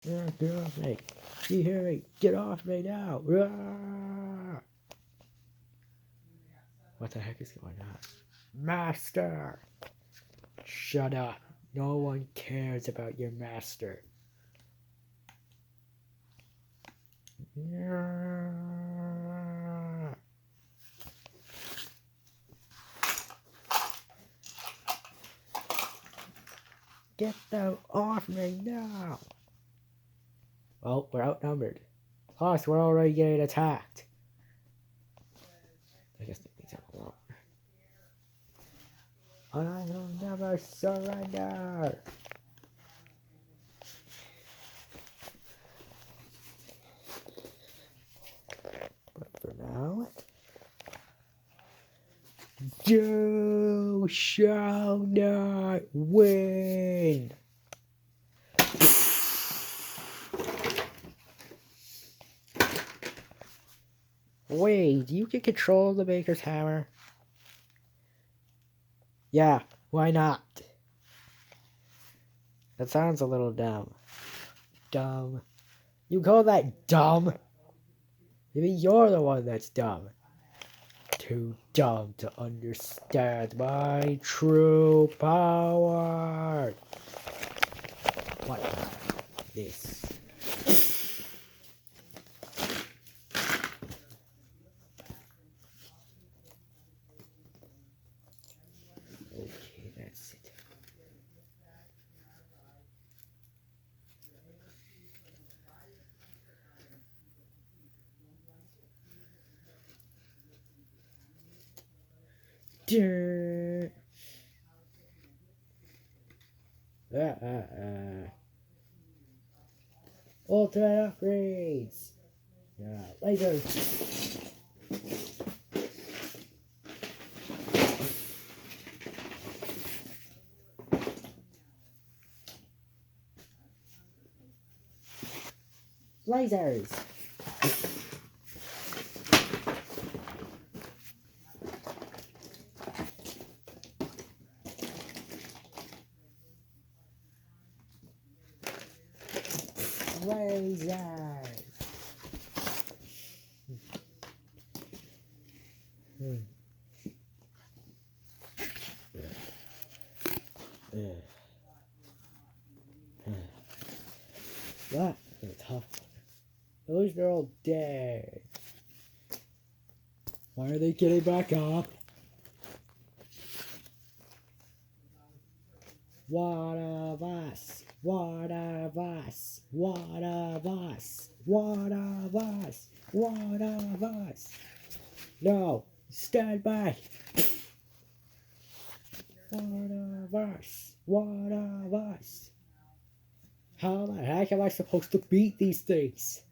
Get off me. You hear me? Get off me now. What the heck is going on? Master! Shut up. No one cares about your master. Get them off me now! Well, we're outnumbered. Plus, we're already getting attacked. I guess that means I'm alone. And I will never surrender! But for now, you shall not win! Wait, you can control the Maker's Hammer? Yeah, why not? That sounds a little dumb. Dumb. You call that dumb? Maybe you're the one that's dumb. Too dumb to understand my true power. What this? Okay, that's it. Ultimate upgrades. Yeah, lasers. Lasers. Lasers. That is a tough one. Those are all dead. Why are they getting back up? One of us. One of us. One of us. One of us. One of us. No, stand back. One of us. One of us. How the heck am I supposed to beat these things?